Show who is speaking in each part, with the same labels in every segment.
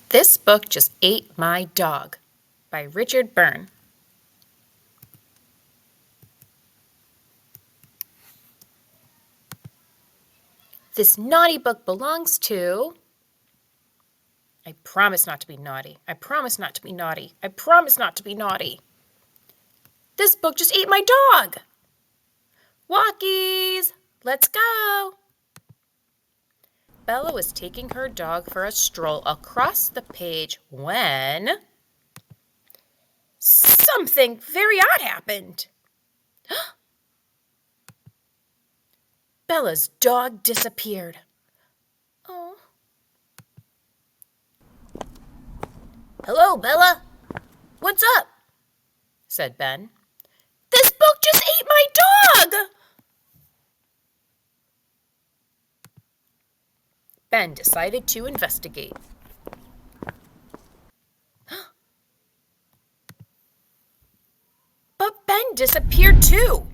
Speaker 1: This book just ate my dog by Richard Byrne. This naughty book belongs to... I promise not to be naughty. I promise not to be naughty. I promise not to be naughty. This book just ate my dog. Walkies, let's go. Bella was taking her dog for a stroll across the page when something very odd happened. Bella's dog disappeared. Oh. "Hello, Bella. What's up?" said Ben. "This book just ate my dog!" Ben decided to investigate. But Ben disappeared too.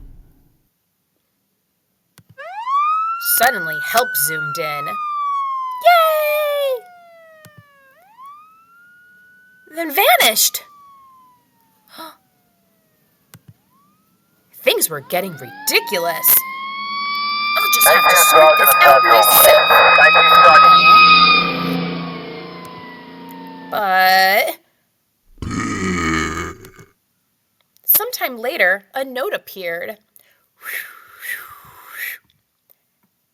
Speaker 1: Suddenly, help zoomed in. Yay! Then vanished. Things were getting ridiculous. I'll just have to sort this out myself. But sometime later, a note appeared.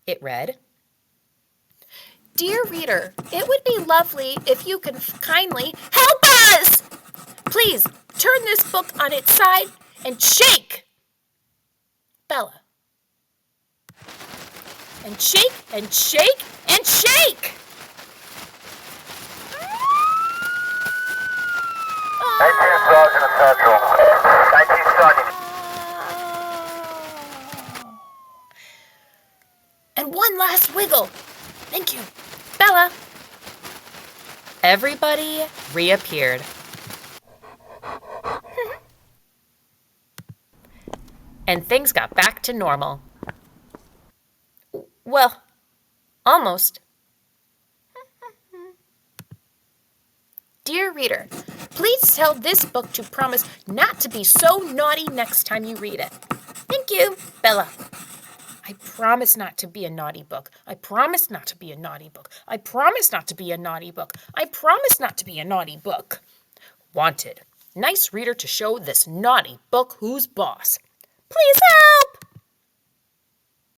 Speaker 1: It read, "Dear reader, it would be lovely if you could kindly help us. Please turn this book on its side and shake. Bella." And shake and shake and shake.
Speaker 2: 19 Sergeant Essential. 19 Sergeant.
Speaker 1: And one last wiggle. Thank you, Bella. Everybody reappeared. And things got back to normal. Well, almost. Dear reader, please tell this book to promise not to be so naughty next time you read it. Thank you, Bella. I promise not to be a naughty book. I promise not to be a naughty book. I promise not to be a naughty book. I promise not to be a naughty book. Wanted. Nice reader to show this naughty book who's boss. Please help!